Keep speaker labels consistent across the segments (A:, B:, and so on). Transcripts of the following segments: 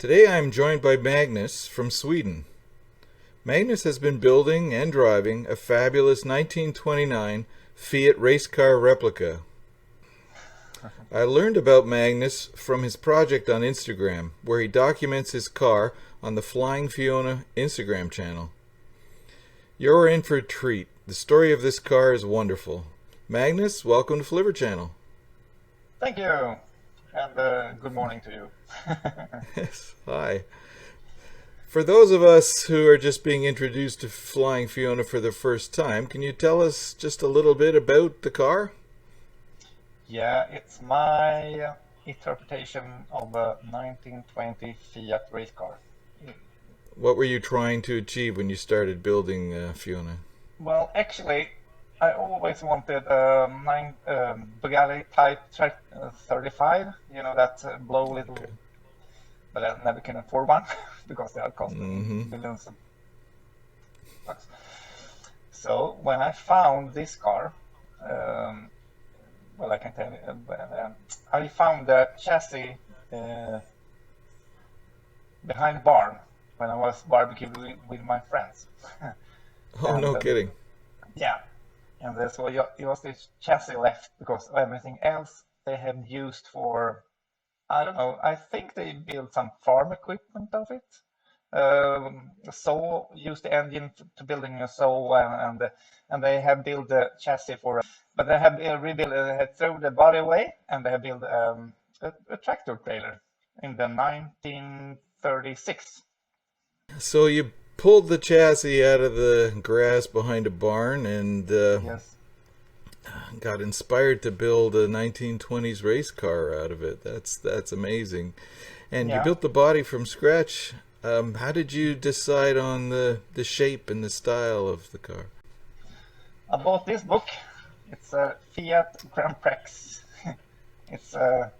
A: Today I am joined by Magnus from Sweden. Magnus has been building and driving a fabulous 1929 Fiat race car replica. I learned about Magnus from his project on Instagram, where he documents his car on the Flying Fiona Instagram channel. You're in for a treat. The story of this car is wonderful. Magnus, welcome to Flivver Channel.
B: Thank you, and good morning to you.
A: Yes, hi. For those of us who are just being introduced to Flying Fiona for the first time, can you tell us just a little bit about the car?
B: Yeah, it's my interpretation of a 1920 Fiat race car.
A: What were you trying to achieve when you started building Fiona?
B: Well, actually, I always wanted a Bugatti Type 35, you know, that blow little,
A: Okay.
B: but I never can afford one because they are
A: Mm-hmm.
B: costing millions of bucks. So when I found this car, um, well, I can tell you, I found the chassis uh, behind the barn when I was barbecuing with my friends.
A: Oh,
B: and
A: no kidding.
B: Yeah, and there's so it was this chassis left because everything else they have used for, I don't know, I think they built some farm equipment of it. Saw used the engine to building a saw, and they have built the chassis for, but they have rebuilt, they had thrown the body away, and they have built a tractor trailer in the 1936.
A: So you pulled the chassis out of the grass behind a barn and
B: Yes.
A: got inspired to build a 1920s race car out of it. That's amazing. And you
B: Yeah.
A: built the body from scratch. How did you decide on the shape and the style of the car?
B: I bought this book. It's a Fiat Grand Prix. It's a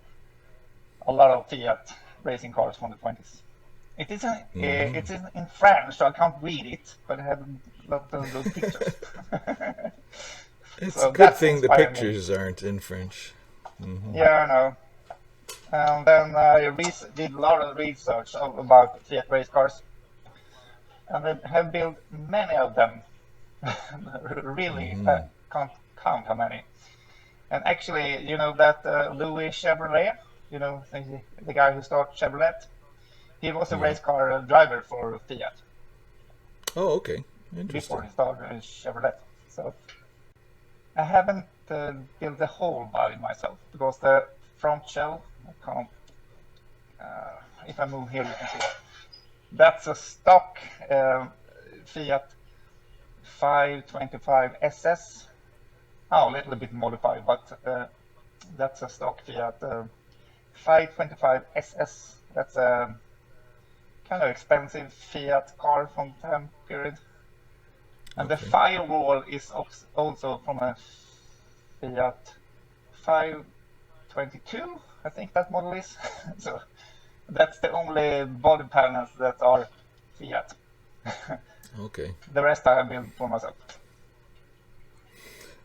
B: lot of Fiat racing cars from the 20s.
A: Hmm.
B: It is in French, so I can't read it, but I have a lot of good pictures.
A: It's a
B: So
A: good
B: that's
A: thing the
B: inspired me.
A: pictures aren't in French. Hmm.
B: Yeah, I know. And then I did a lot of research about Fiat race cars, and I have built many of them. Really, I
A: Hmm.
B: can't count how many. And actually, you know that Louis Chevrolet, you know, the guy who started Chevrolet, he was a
A: Yeah.
B: race car driver for Fiat
A: Oh, okay.
B: before
A: Interesting.
B: he started Chevrolet. So I haven't built the whole body myself because the front shell, I can't, if I move here, you can see that's a stock Fiat 525 SS. Oh, a little bit modified, but that's a stock Fiat 525 SS. That's a kind of expensive Fiat car from the time period. And the
A: Okay.
B: firewall is also from a Fiat 522, I think that model is. So that's the only body panels that are Fiat.
A: Okay.
B: The rest I built for myself.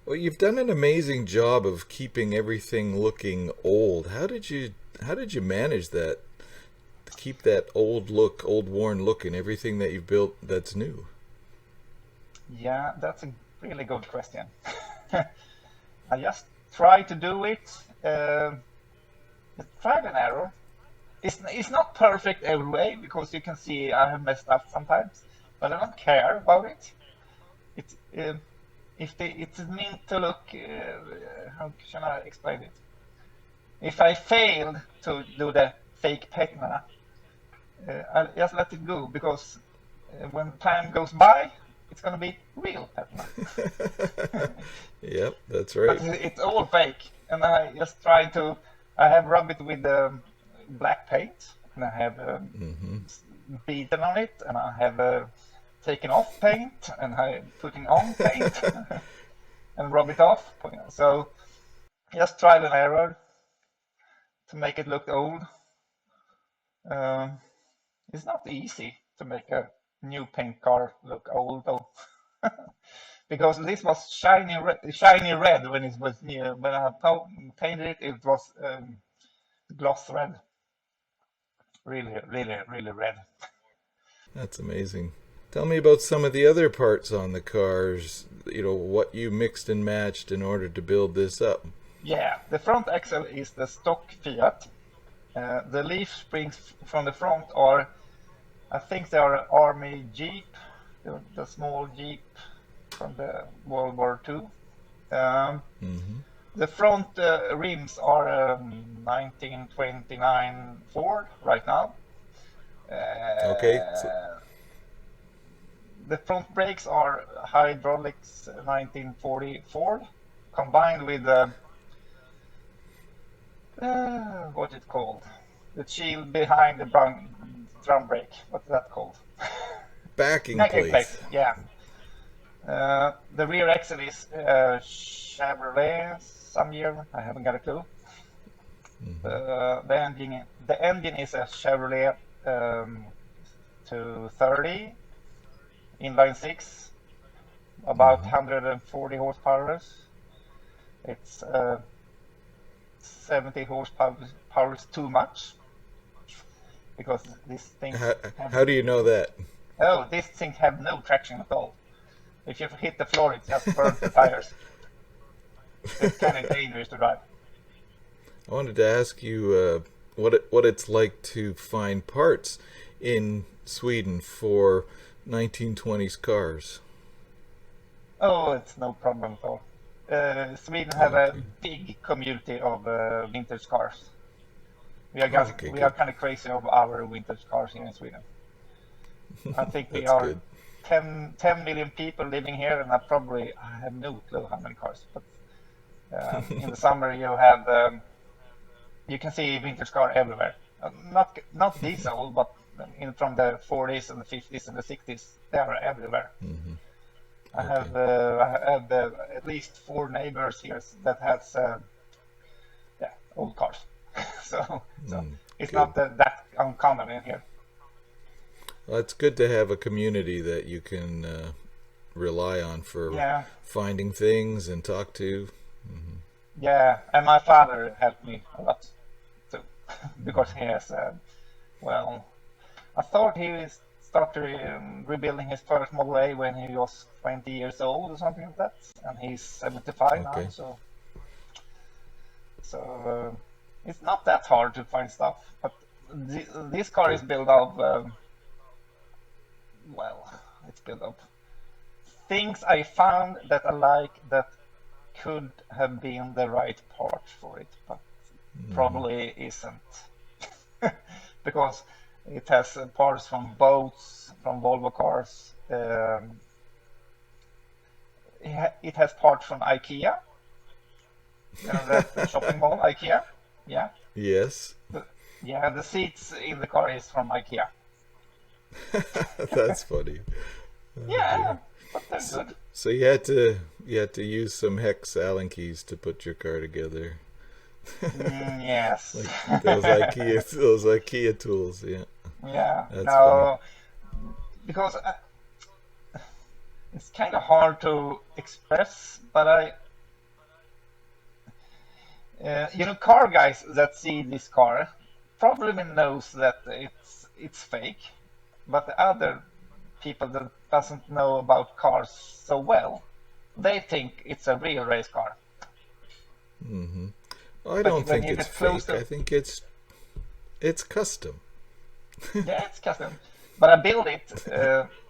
A: Well, you've done an amazing job of keeping everything looking old. How did you manage that? To keep that old look, old worn look in everything that you've built that's new?
B: Yeah, that's a really good question. I just try to do it. Tried and error. It's not perfect every way because you can see I have messed up sometimes, but I don't care about it. It's if it's meant to look. How can I explain it? If I failed to do the fake Patina, I'll just let it go because when time goes by, it's gonna be real Patina.
A: Yep, that's
B: But
A: right.
B: it's all fake, and I just try to. I have rubbed it with black paint, and I have
A: Hmm.
B: beaten on it, and I have taken off paint, and I putting on paint, and rub it off. So just trial and error to make it look old. Um, it's not easy to make a new paint car look old though, because this was shiny red when it was new. When I painted it, it was gloss red. really, really, really red.
A: That's amazing. Tell me about some of the other parts on the cars, what you mixed and matched in order to build this up.
B: Yeah, the front axle is the stock Fiat. The leaf springs from the front are, I think they are Army Jeep, the small Jeep from the World War II. Um,
A: Hmm.
B: the front rims are 1929 Ford right now.
A: Okay, so,
B: Uh, the front brakes are hydraulics 1940 Ford combined with what it called? The shield behind the drum brake. What's that called?
A: backing
B: Backing
A: plates.
B: plates. Yeah. The rear axle is Chevrolet. Some year I haven't got a clue.
A: Hmm.
B: The engine is a Chevrolet 230 inline six, about
A: Hmm.
B: 140 horsepower. It's 70 horsepower is too much because these things
A: How,
B: have
A: how do you know that?
B: these things have no traction at all. If you hit the floor, it just burns the tires. So it's kind of dangerous to drive.
A: I wanted to ask you what it's like to find parts in Sweden for 1920s cars.
B: Oh, it's no problem at all. Sweden have a
A: Okay.
B: big community of vintage cars.
A: Okay,
B: We are
A: good.
B: kind of crazy of our vintage cars here in Sweden. I think we
A: That's
B: are
A: good.
B: 10 million people living here, and I have no clue how many cars. But in the summer, you can see vintage car everywhere. Not diesel, but from the 40s and the 50s and the 60s, they are everywhere.
A: Hmm. Okay.
B: I have at least four neighbors here that has yeah, old cars. So
A: Mm,
B: it's
A: good.
B: not that uncommon in here.
A: Well, it's good to have a community that you can rely on for
B: Yeah,
A: finding things and talk to. Hmm.
B: yeah, and my father helped me a lot too because he has well, I thought he started rebuilding his first Model A when he was 20 years old or something like that, and he's 75 now,
A: Okay.
B: so it's not that hard to find stuff. But this car is
A: Good.
B: built of well, it's built of things I found that I like that could have been the right part for it, but
A: Hmm.
B: probably isn't because it has parts from boats, from Volvo cars. It has parts from IKEA, that shopping mall, IKEA. Yeah,
A: Yes.
B: the, yeah, the seats in the car is from IKEA.
A: That's funny. Oh
B: Yeah,
A: dear.
B: but they're
A: So,
B: good.
A: so you had to use some hex Allen keys to put your car together.
B: Yes.
A: Like those IKEA tools. Yeah,
B: Yeah,
A: that's funny.
B: no, because it's kind of hard to express, but car guys that see this car probably knows that it's fake, but the other people that doesn't know about cars so well, they think it's a real race car.
A: Hmm. I
B: But
A: don't
B: when
A: think
B: you
A: it's
B: get close
A: fake.
B: to,
A: I think it's custom.
B: yeah, it's custom. But I built it.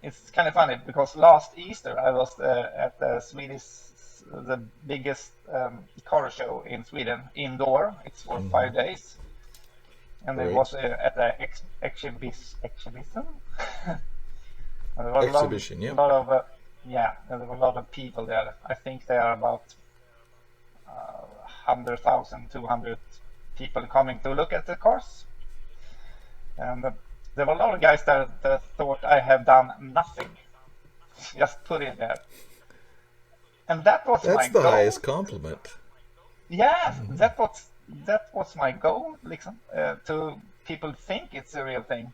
B: It's kind of funny because last Easter I was at the biggest car show in Sweden, indoor. It's for
A: Hmm.
B: 5 days, and it
A: Right.
B: was at the exhibition. There were
A: Exhibition.
B: a
A: Yep.
B: lot of yeah, there were a lot of people there. I think there are about 100,000, 200 people coming to look at the cars, and there were a lot of guys that thought I have done nothing, just put it there, and that was my
A: That's the
B: goal.
A: highest compliment.
B: Yes,
A: Hmm.
B: that was my goal, liksom, to people think it's a real thing.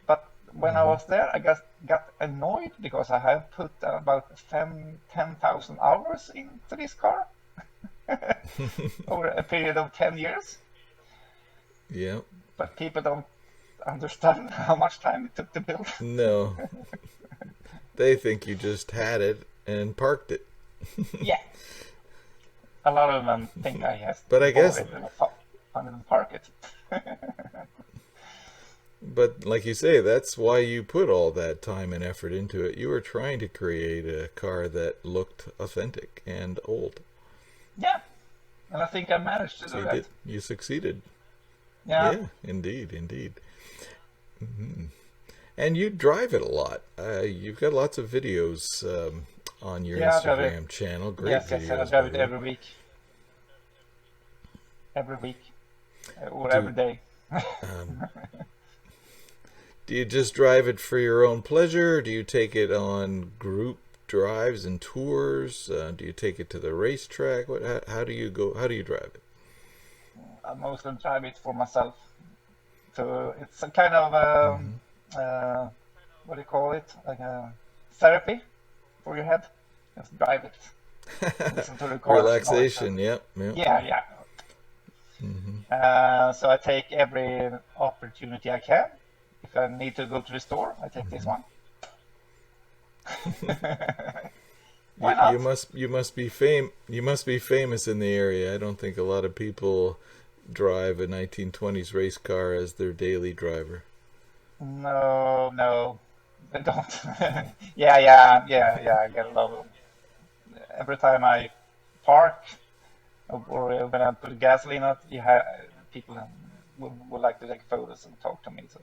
B: But when I
A: Hmm.
B: was there, I got annoyed because I have put about 10,000 hours into this car over a period of 10 years.
A: Yeah.
B: But people don't understand how much time it took to build.
A: No. They think you just had it and parked it.
B: Yeah. A lot of them think I have
A: But I guess,
B: and park it.
A: but like you say, that's why you put all that time and effort into it. You were trying to create a car that looked authentic and old.
B: Yeah. And I think I managed to
A: So
B: do
A: you
B: that.
A: did. You succeeded.
B: Yeah.
A: Yeah, indeed, indeed. Hmm. And you drive it a lot. You've got lots of videos on your
B: Yeah, I drive it.
A: Instagram channel. Great
B: Yes, I
A: videos,
B: drive
A: by
B: it
A: the way.
B: every week. Every week. Or
A: Do
B: every day.
A: um, do you just drive it for your own pleasure? Or do you take it on group drives and tours? Do you take it to the racetrack? How do you go? How do you drive it?
B: I mostly drive it for myself. So it's a kind of
A: Hmm.
B: what do you call it? Like a therapy for your head. Just drive it. Listen to the cars noise.
A: Relaxation. Yep. Yep.
B: Yeah, yeah.
A: Hmm.
B: So I take every opportunity I can. If I need to go to the store, I take this
A: Hmm.
B: one. Why
A: You
B: not?
A: must you must be famous in the area. I don't think a lot of people drive a 1920s race car as their daily driver.
B: No, no, they don't. Yeah, yeah, yeah, yeah. I get a lot of every time I park or when I put gasoline out. People would like to take photos and talk to me. So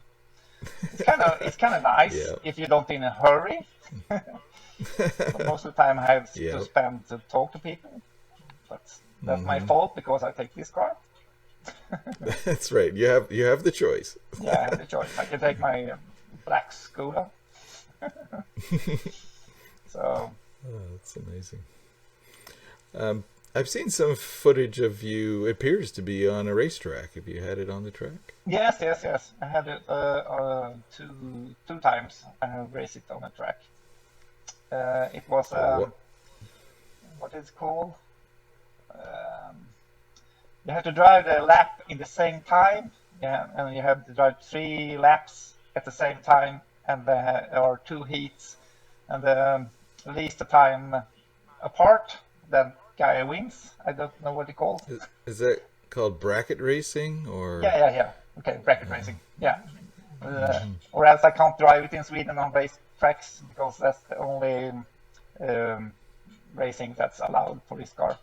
B: it's kind of nice
A: Yeah.
B: if you don't in a hurry. But most of the time I have to
A: Yeah.
B: spend to talk to people. But that's my
A: Hmm.
B: fault because I take this car.
A: That's right. You have the choice.
B: Yeah, I have the choice. I can take my black Skoda. So
A: Oh, that's amazing. Um, I've seen some footage of you. It appears to be on a racetrack. Have you had it on the track?
B: yes, yes, yes. I had it two times. I have raced it on a track. It was
A: What?
B: what is it called? Um, you have to drive the lap in the same time. Yeah, and you have to drive 3 laps at the same time, and there are 2 heats, and least the time apart, that guy wins. I don't know what he called.
A: Is that called bracket racing or?
B: Yeah, yeah, yeah. Okay, bracket racing. Yeah.
A: Mhm.
B: Or else I can't drive it in Sweden on race tracks because that's the only um, racing that's allowed for this car.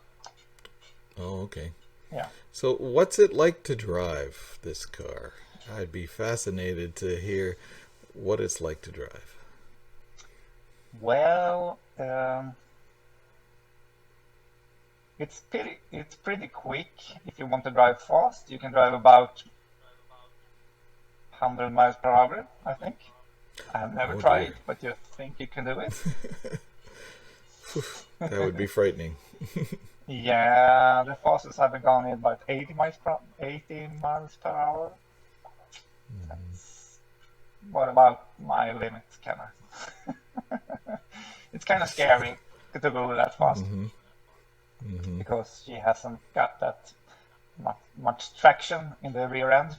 A: Oh, okay.
B: Yeah.
A: So, what's it like to drive this car? I'd be fascinated to hear what it's like to drive.
B: Well, it's pretty quick. If you want to drive fast, you can drive about 100 miles per hour, I think. I have never
A: Oh
B: tried,
A: dear,
B: but you think you can do it?
A: that would be frightening.
B: Yeah, the fastest I've gone is about 80 miles per hour. That's what about my limit, kind of. It's kind of scary to go that fast
A: Hmm. Hmm.
B: because she hasn't got that much traction in the rear end.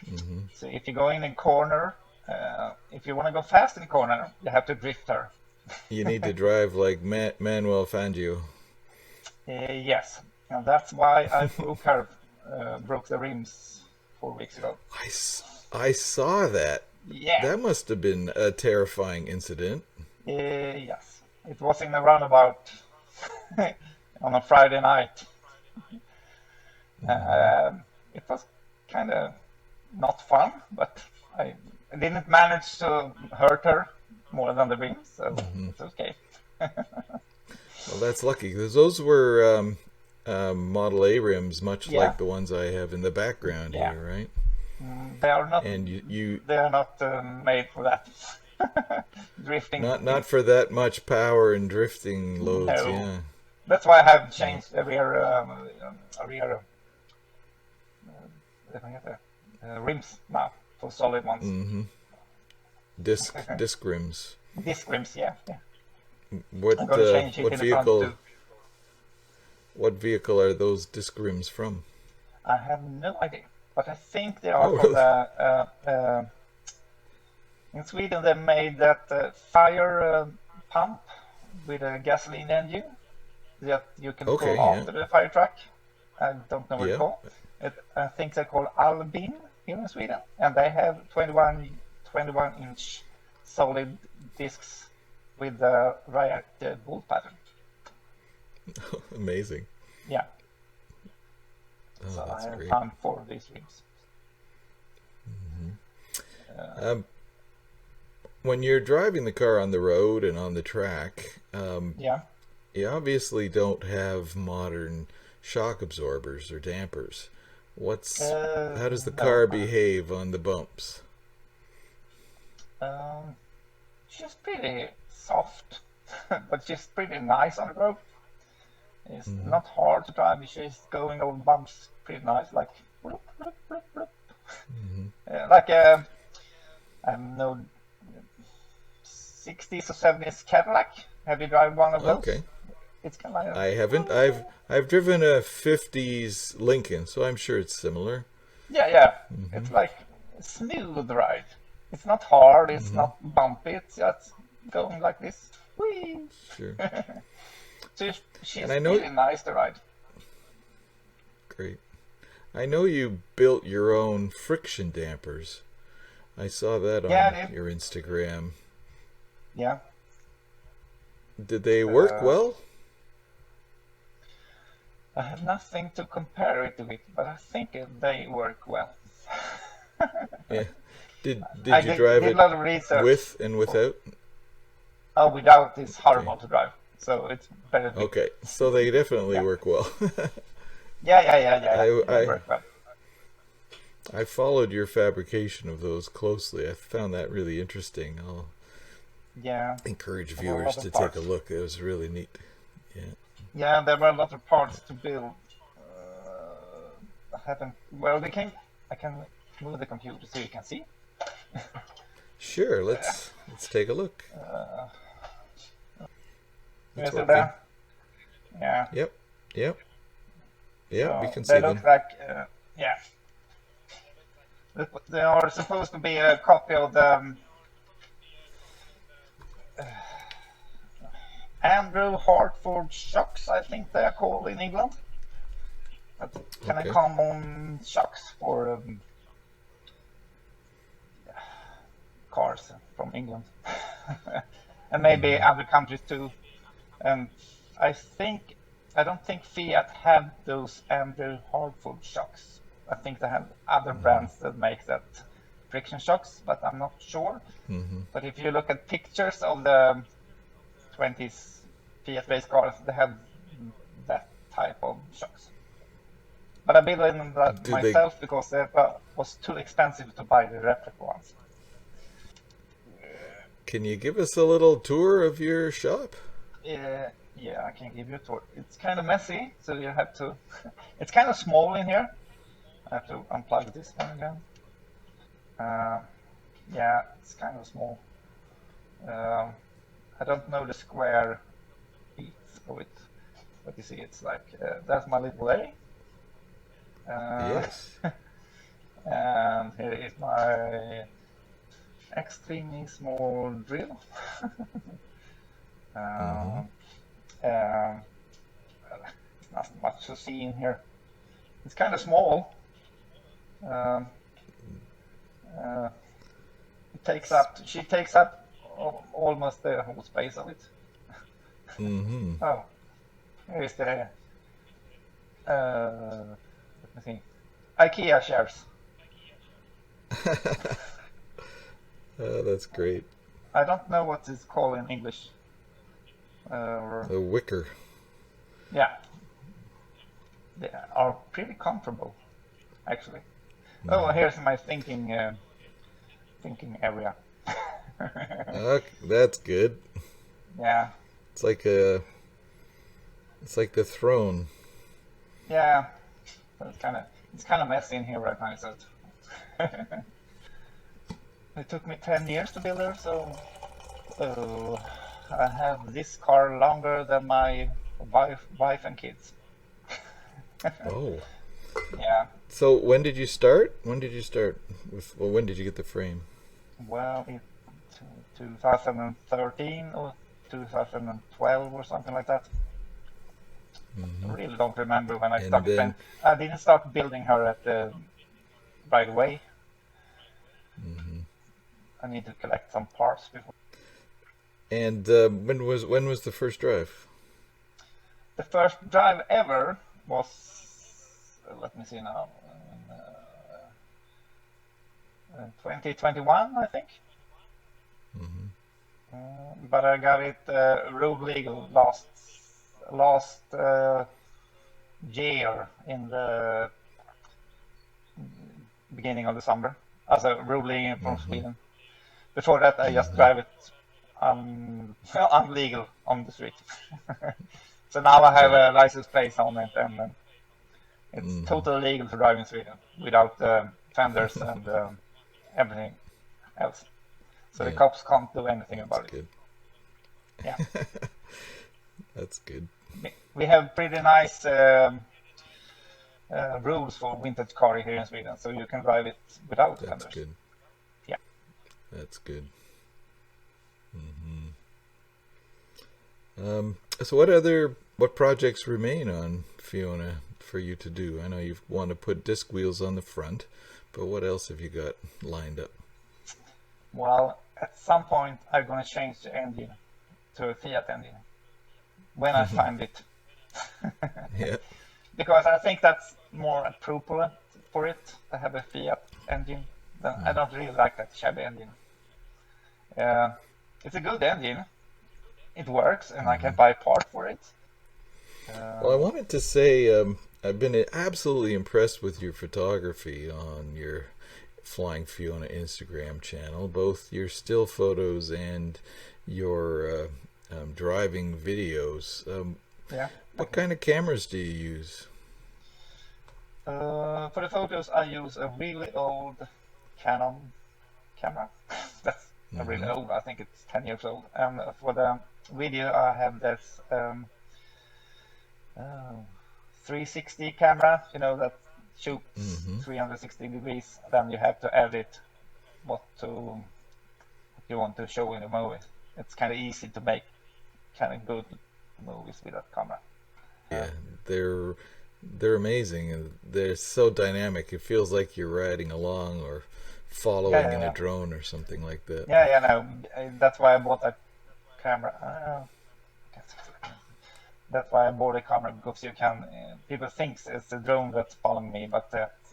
A: Hmm.
B: So if you go in a corner, if you want to go fast in the corner, you have to drift her.
A: You need to drive like Manuel Fangio.
B: Yes, and that's why I broke the rims 4 weeks ago.
A: I saw that.
B: Yeah,
A: That must have been a terrifying incident.
B: yes, it was in a roundabout on a Friday night.
A: Hmm.
B: Um, it was kind of not fun, but I didn't manage to hurt her more than the rims, so
A: Hmm.
B: it's okay.
A: Well, that's lucky because those were Model A rims, much
B: Yeah,
A: like the ones I have in the background
B: yeah.
A: here, right?
B: They are not
A: And you
B: they are not made for that. Drifting.
A: not for that much power and drifting loads,
B: No.
A: yeah.
B: That's why I have
A: No.
B: changed the rear rims now for solid ones.
A: Hmm. Disc rims.
B: Disc rims, yeah, yeah. I'm gonna change it
A: What
B: in the front too.
A: vehicle are those disc rims from?
B: I have no idea. but I think they are
A: Oh,
B: from
A: really?
B: the. In Sweden, they made that fire pump with a gasoline engine that you can pull
A: Okay, yeah,
B: after the fire truck. I don't know what it's
A: yeah.
B: called. I think they're called Albin here in Sweden, and they have 21-inch solid discs with the right bolt pattern.
A: Amazing.
B: Yeah,
A: Oh,
B: so I
A: that's
B: have
A: great.
B: found 4 of these rims.
A: Um, when you're driving the car on the road and on the track,
B: Yeah.
A: you obviously don't have modern shock absorbers or dampers. How does the
B: No.
A: car behave on the bumps?
B: Um, she's pretty soft, but she's pretty nice on the road. It's
A: Hmm.
B: not hard to drive. She's going over bumps pretty nice, like bloop, bloop, bloop, bloop.
A: Hmm.
B: Like I know 60s or 70s Cadillac. Have you driven one of those?
A: Okay.
B: It's kind of like
A: I haven't. I've driven a 50s Lincoln, so I'm sure it's similar.
B: yeah.
A: Hmm.
B: It's like a smooth ride. It's not hard. It's
A: Hmm.
B: not bumpy. It's just going like this. Whee!
A: Sure.
B: So
A: And
B: she's
A: I know,
B: really nice to ride.
A: great. I know you built your own friction dampers. I saw that
B: Yeah,
A: on
B: dude.
A: your Instagram.
B: Yeah.
A: Did they work
B: Uh,
A: well?
B: I have nothing to compare it with, but I think they work well.
A: Yeah.
B: I
A: Did you
B: did,
A: drive
B: did a
A: it
B: lot of research.
A: with and
B: For,
A: without?
B: oh, without it's
A: Okay.
B: horrible to drive, so it's better with.
A: Okay. So they definitely
B: Yeah,
A: work well.
B: yeah.
A: I
B: They
A: I
B: work well.
A: I followed your fabrication of those closely. I found that really interesting. I'll
B: Yeah,
A: encourage
B: there were a lot
A: viewers
B: of
A: to take a
B: parts.
A: look. It was really neat. Yeah.
B: Yeah, there were a lot of parts to build. I haven't. Well, I can move the computer so you can see.
A: Sure, let's take a look.
B: Uh,
A: It's
B: is it
A: working.
B: there? Yeah.
A: Yep. Yep. Yep, we
B: So
A: can
B: they
A: see
B: look
A: them.
B: like. Yeah. They are supposed to be a copy of the Andrew Hartford shocks, I think they are called in England. That's kind of
A: Okay.
B: common shocks for cars from England, and maybe
A: Hmm.
B: other countries too. And I think I don't think Fiat have those Andrew Hartford shocks. I think they have other
A: Hmm.
B: brands that make that friction shocks, but I'm not sure.
A: Hmm.
B: But if you look at pictures of the 20s Fiat race cars, they have that type of shocks. But I built them
A: Do they?
B: myself because it was too expensive to buy the replica ones.
A: Can you give us a little tour of your shop?
B: Yeah, I can give you a tour. It's kind of messy, so you have to. It's kind of small in here. I have to unplug this one again. Uh, yeah, it's kind of small. Um, I don't know the square feet of it, but you see, it's like that's my little A. Uh,
A: Yes.
B: and here is my extremely small drill.
A: Hmm.
B: Um, uh, not much to see in here. It's kind of small. Um, uh, she takes up almost the whole space of it.
A: Hmm.
B: Oh, here is the, let me see, IKEA chairs.
A: Oh, that's great.
B: I don't know what it's called in English.
A: A wicker.
B: Yeah, they are pretty comfortable, actually. Oh,
A: Hmm.
B: here's my thinking area.
A: That's good.
B: Yeah,
A: It's like a. It's like the throne.
B: yeah. So it's kind of messy in here right now. So it took me 10 years to build her, so I have this car longer than my wife and kids.
A: Oh,
B: Yeah.
A: So when did you start? When did you start with? Well, when did you get the frame?
B: Well, it 2013 or 2012 or something like that. I really don't remember when I
A: And
B: started.
A: then,
B: I didn't start building her at the right away. I need to collect some parts before.
A: and when was the first drive?
B: The first drive ever was, let me see now, 2021, I think. But I got it road legal last year in the beginning of the summer as a road legal from Sweden. Before that, I just drive it unlegal on the street. So now I have a license plate on it, and it's totally legal to drive in Sweden without fenders and everything else. So the cops can't do anything about it. Yeah.
A: That's good.
B: We have pretty nice rules for vintage car here in Sweden, so you can drive it without fenders.
A: That's good.
B: Yeah.
A: That's good. So what projects remain on Fiona for you to do? I know you want to put disc wheels on the front, but what else have you got lined up?
B: Well, at some point I'm going to change the engine to a Fiat engine when I find it.
A: Yeah.
B: Because I think that's more appropriate for it to have a Fiat engine. I don't really like that Chevy engine. It's a good engine. It works, and I can buy part for it.
A: Well, I wanted to say I've been absolutely impressed with your photography on your Flying Fiona Instagram channel, both your still photos and your driving videos.
B: Yeah.
A: What kind of cameras do you use?
B: For the photos, I use a really old Canon camera. That's really old. I think it's 10 years old. And for the video, I have this 360 camera, that shoots 360 degrees. Then you have to edit what you want to show in the movie. It's kind of easy to make kind of good movies with that camera.
A: Yeah, they're amazing, and they're so dynamic. It feels like you're riding along or following in a drone or something like that.
B: No, that's why I bought that camera. That's why I bought a camera, because you can. People think it's a drone that's following me, but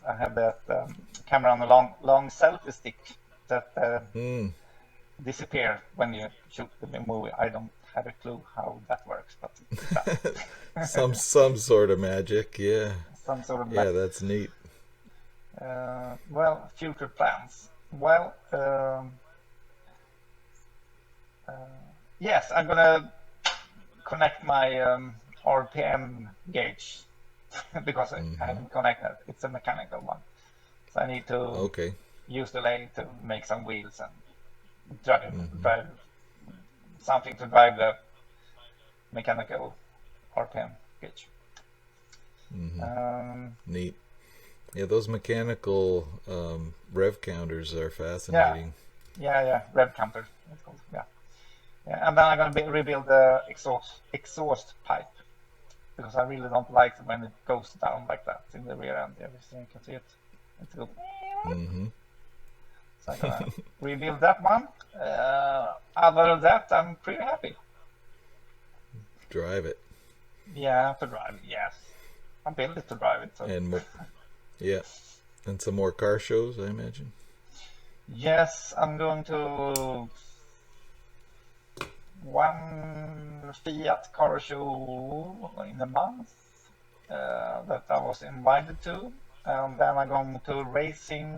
B: I have that camera on a long selfie stick that disappear when you shoot the movie. I don't have a clue how that works, but it does.
A: some sort of magic, yeah.
B: Some sort of
A: magic. Yeah, that's neat.
B: Well, future plans. Well, yes, I'm gonna connect my RPM gauge because I haven't connected. It's a mechanical one, so I need to use the lathe to make some wheels and drive something to drive the mechanical RPM gauge.
A: Neat. Yeah, those mechanical rev counters are fascinating.
B: Yeah, rev counter. It's called. Yeah, and then I'm gonna rebuild the exhaust pipe, because I really don't like it when it goes down like that in the rear end. Everything you can see it. It's good. So I'm gonna rebuild that one. Other than that, I'm pretty happy.
A: Drive it.
B: Yeah, to drive. Yes, I built it to drive it. So.
A: And and some more car shows, I imagine.
B: Yes, I'm going to one Fiat car show in a month that I was invited to, and then I'm going to racing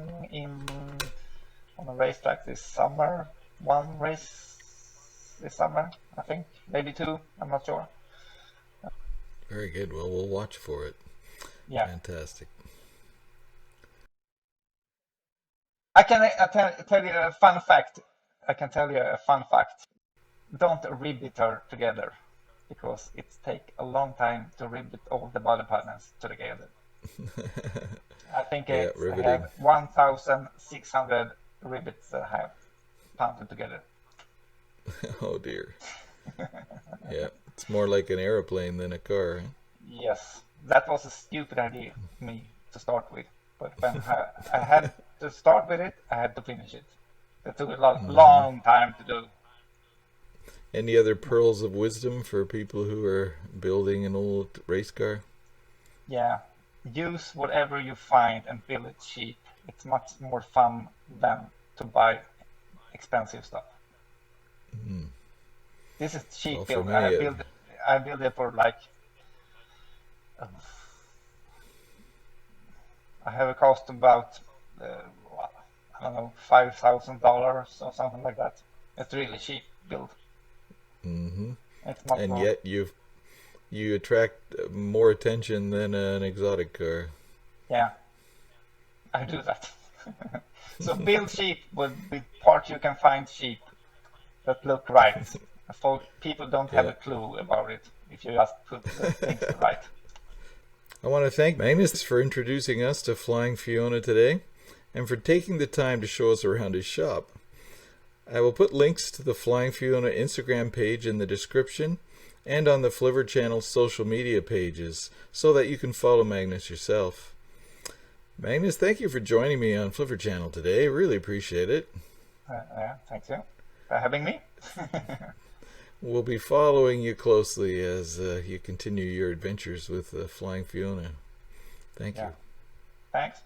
B: on a racetrack this summer. One race this summer, I think, maybe two. I'm not sure.
A: Very good. Well, we'll watch for it.
B: Yeah,
A: fantastic.
B: I can tell you a fun fact. Don't ribbit her together, because it takes a long time to ribbit all the body panels together. I think
A: Yeah,
B: I
A: riveting.
B: have 1,600 rivets that I have pounded together.
A: Oh dear. Yeah, it's more like an aeroplane than a car.
B: Yes, that was a stupid idea for me to start with. But when I had to start with it, I had to finish it. It took a long time to do.
A: Any other pearls of wisdom for people who are building an old race car?
B: Yeah, use whatever you find and build it cheap. It's much more fun than to buy expensive stuff. This is
A: Well,
B: cheap
A: for
B: build.
A: me,
B: I built it for like I have a cost about I don't know, $5,000 or something like that. It's really cheap build.
A: hmm
B: It's much
A: and
B: more.
A: yet you attract more attention than an exotic car.
B: Yeah, I do that. So build cheap with parts you can find cheap that look right. So people don't have
A: Yeah.
B: a clue about it if you just put the things right.
A: I want to thank Magnus for introducing us to Flying Fiona today and for taking the time to show us around his shop. I will put links to the Flying Fiona Instagram page in the description and on the Flivver Channel social media pages so that you can follow Magnus yourself. Magnus, thank you for joining me on Flivver Channel today. Really appreciate it.
B: Yeah, thank you for having me.
A: We'll be following you closely as you continue your adventures with Flying Fiona. Thank you.
B: Thanks.